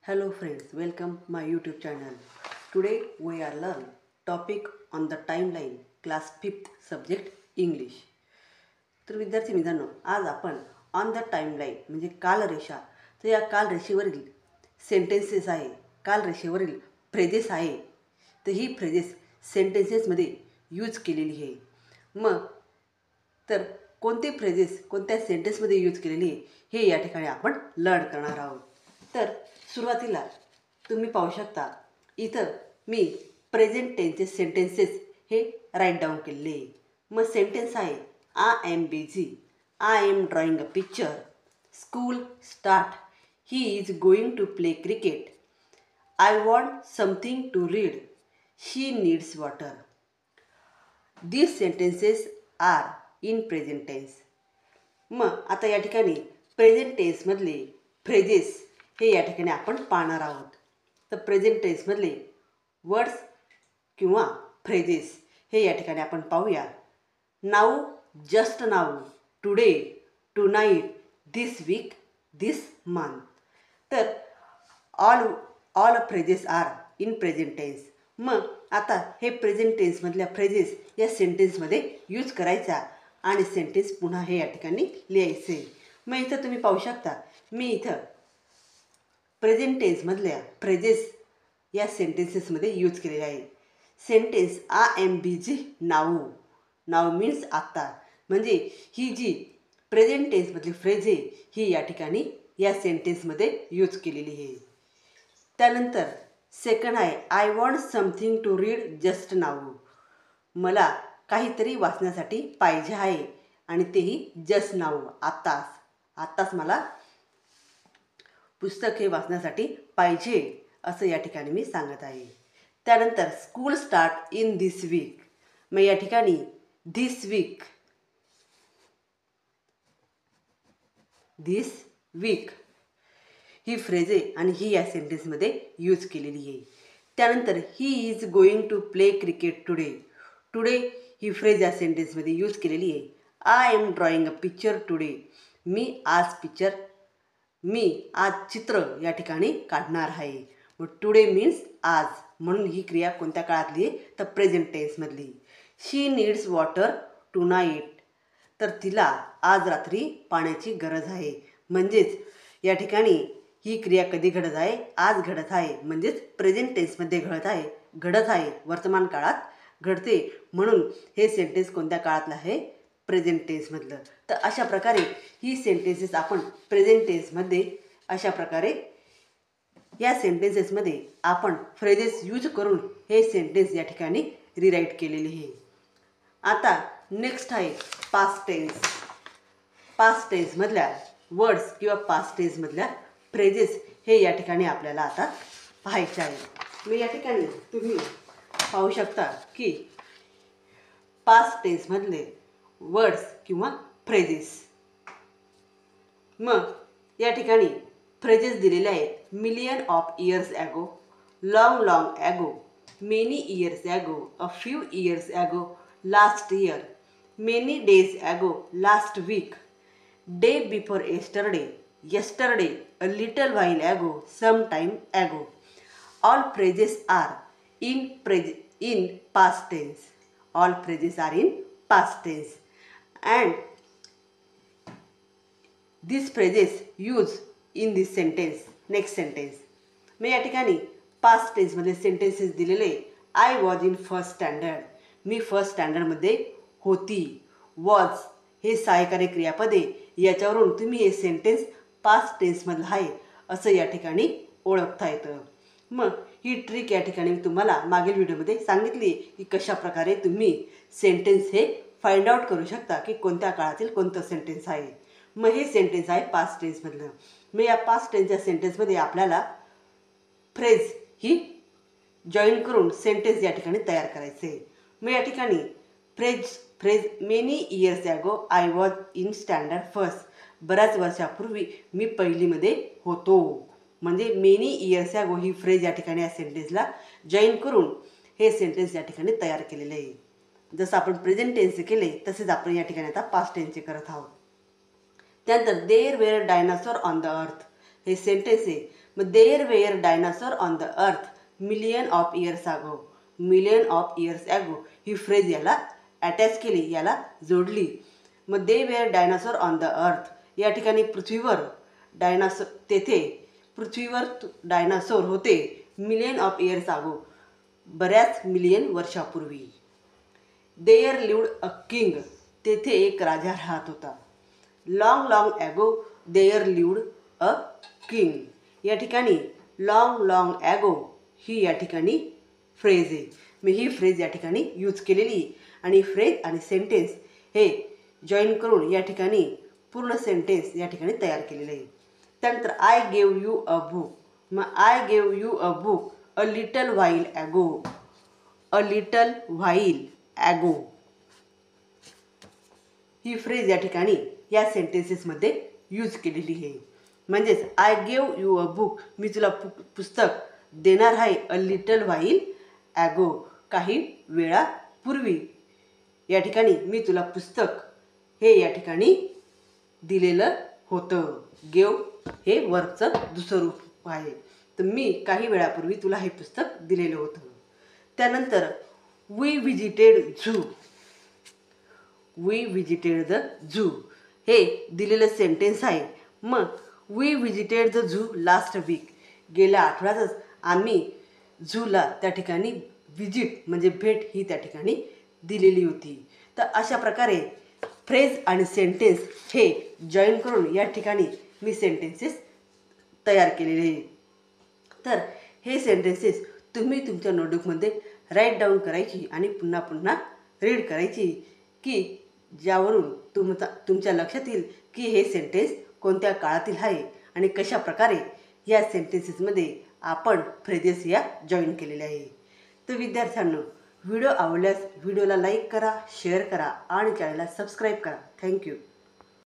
Hello friends, welcome my YouTube channel. Today we are learn topic on the timeline class 5th subject English. तर विद्यार्थी मित्रांनो, आज आपण on the timeline म्हणजे कालरेषा, तर या कालरेषेवरील सेंटेन्सेस आहे, कालरेषेवरील फ्रेजेस आहे. तर ही फ्रेजेस सेंटेन्सेसमध्ये यूज केलेली आहे. मग तर कोणते फ्रेजेस कोणत्या सेंटेन्समध्ये यूज केलेली आहे हे या ठिकाणी आपण लर्न करणार आहोत. तर सुरुवातीला तुम्ही पाहू शकता इथं मी प्रेझेंट टेन्सचे सेंटेन्सेस हे राईट डाऊन केलेले आहे. मग सेंटेन्स आहे I am busy, I am drawing a picture, school start, he is going to play cricket, I want something to read, she needs water. These sentences are in present tense. मग आता या ठिकाणी present टेन्समधले phrases हे या ठिकाणी आपण पाहणार आहोत. तर प्रेझेंट टेन्समधले वर्ड्स किंवा फ्रेजेस हे या ठिकाणी आपण पाहूया. Now, just now, today, tonight, this week, this month. तर all phrases are in present tense. मग आता हे प्रेझेंट टेन्समधल्या फ्रेजेस या सेंटेन्समध्ये यूज करायचा आणि सेंटेन्स पुन्हा हे या ठिकाणी लिहायचे. मग इथं तुम्ही पाहू शकता मी इथं प्रेझेंट टेन्समधल्या फ्रेजेस या सेंटेन्सेसमध्ये यूज केलेले आहे. Sentence I am busy now, now means आत्ता, म्हणजे ही जी प्रेझेंट टेन्समधली फ्रेज आहे ही या ठिकाणी या सेंटेन्समध्ये यूज केलेली आहे. त्यानंतर सेकंड आहे I want something to read just now. मला काहीतरी वाचण्यासाठी पाहिजे आहे आणि तेही जस्ट नाऊ, आत्ताच मला पुस्तक हे वाचण्यासाठी पाहिजे असं या ठिकाणी मी सांगत आहे. त्यानंतर school start in this week. मग या ठिकाणी दिस वीक ही फ्रेज आहे आणि ही या सेंटेन्समध्ये यूज केलेली आहे. त्यानंतर he is going to play cricket today ही फ्रेज या सेंटेन्समध्ये यूज केलेली आहे. I am drawing a picture today. मी आज चित्र या ठिकाणी काढणार आहे. मग टुडे मीन्स आज, म्हणून ही क्रिया कोणत्या काळातली आहे तर प्रेझेंट टेन्समधली. She needs water tonight. तर तिला आज रात्री पाण्याची गरज आहे. म्हणजेच या ठिकाणी ही क्रिया कधी घडत आहे, आज घडत आहे, म्हणजेच प्रेझेंट टेन्समध्ये घडत आहे, वर्तमान काळात घडते, म्हणून हे सेंटेन्स कोणत्या काळातलं आहे प्रेझेंट टेन्समधलं. तर अशा प्रकारे ही सेंटेन्सेस आपण प्रेझेंट टेन्समध्ये अशा प्रकारे या सेंटेन्सेसमध्ये आपण फ्रेजेस यूज करून हे सेंटेन्स या ठिकाणी रिराईट केलेले आहे. आता नेक्स्ट आहे पास्ट टेन्स. पास्ट टेन्समधल्या वर्ड्स किंवा पास्ट टेन्समधल्या फ्रेजेस हे या ठिकाणी आपल्याला आता पाहायचे आहे. मी या ठिकाणी तुम्ही पाहू शकता की पास्ट टेन्समधले वर्ड्स किंवा फ्रेजेस. मग या ठिकाणी फ्रेजेस दिलेले आहेत. Million of years ago, long ago, many years ago, a few years ago, last year, many days ago, last week, day before yesterday, a little while ago, some time ago. All phrases are in past tense. All phrases are in past tense. And these phrases use in this sentence. Next sentence. मी या ठिकाणी past टेन्समध्ये sentences दिलेले. I was in first standard. Me first स्टँडर्डमध्ये होती. Was हे सहाय्यकारी क्रियापदे, याच्यावरून तुम्ही हे सेंटेन्स पास्ट टेन्समधलं आहे असं या ठिकाणी ओळखता येतं. मग ही ट्रिक या ठिकाणी मी तुम्हाला मागील व्हिडिओमध्ये सांगितली की कशा प्रकारे तुम्ही सेंटेन्स हे फाइंड आउट करू शकता की कोणत्या काळातील कोणतं सेंटेन्स आहे. मग हे सेंटेन्स आहे पास्ट टेन्समधलं. मग या पास्ट टेन्सच्या सेंटेन्समध्ये आपल्याला फ्रेज ही जॉईन करून सेंटेन्स या ठिकाणी तयार करायचे आहे. मग या ठिकाणी phrase many years ago I was in standard first. बऱ्याच वर्षापूर्वी मी पहिलीमध्ये होतो. म्हणजे मेनी इयर्स ॲगो ही फ्रेज या ठिकाणी या सेंटेन्सला जॉईन करून हे सेंटेन्स या ठिकाणी तयार केलेले आहे. जसं आपण प्रेझेंट टेन्सचे केले तसेच आपण या ठिकाणी आता पास्ट टेन्सचे करत आहोत. त्यानंतर there were dinosaur on the earth हे सेंटेन्स आहे. मग there were dinosaur on the earth million of years ago. मिलियन ऑफ इयर्स ॲगो ही फ्रेज याला अटॅच केली, याला जोडली. मग they were dinosaur on the earth, या ठिकाणी पृथ्वीवर डायनासोर, तेथे पृथ्वीवर डायनासोर होते मिलियन ऑफ इयर्स ॲगो, बऱ्याच मिलियन वर्षापूर्वी. देअर लिव्ड अ किंग, तेथे एक राजा राहत होता. Long long ago there lived a king, या ठिकाणी लॉंग लॉंग ॲगो ही या ठिकाणी फ्रेज आहे. मी ही फ्रेज या ठिकाणी यूज केलेली आणि फ्रेज आणि सेंटेन्स हे जॉईन करून या ठिकाणी पूर्ण सेंटेन्स या ठिकाणी तयार केलेले आहे. त्यानंतर I gave you a book. मग I gave you a book a little while ago. A little while ago ही फ्रेज या ठिकाणी या सेंटेन्सेसमध्ये यूज केलेली आहे. म्हणजेच I gave you a book, मी तुला पुस्तक देणार आहे अ लिटल व्हाईल ॲगो, काही वेळापूर्वी. या ठिकाणी मी तुला पुस्तक हे या ठिकाणी दिलेलं होतं. गेव हे वर्बचं दुसरं रूप आहे. तर मी काही वेळापूर्वी तुला हे पुस्तक दिलेलं होतं. त्यानंतर we visited zoo. We visited the zoo हे दिलेलं सेंटेन्स आहे. मग we visited the zoo last week, गेल्या आठवड्यातच आम्ही झूला त्या ठिकाणी विजिट म्हणजे भेट ही त्या ठिकाणी दिलेली होती. तर अशा प्रकारे फ्रेज आणि सेंटेन्स हे जॉईन करून या ठिकाणी मी सेंटेन्सेस तयार केलेले आहे. तर हे सेंटेन्सेस तुम्ही तुमच्या नोटबुकमध्ये राईट डाऊन करायची आणि पुन्हा पुन्हा रीड करायची, की ज्यावरून तुमच्या लक्षात येईल की हे सेंटेन्स कोणत्या काळातील आहे आणि कशा प्रकारे या सेंटेन्सेसमध्ये आपण फ्रेजेस या जॉईन केलेल्या आहे. तर विद्यार्थ्यांनो, व्हिडिओ आवडल्यास व्हिडिओला लाईक करा, शेअर करा आणि चॅनलला सबस्क्राईब करा. थँक्यू.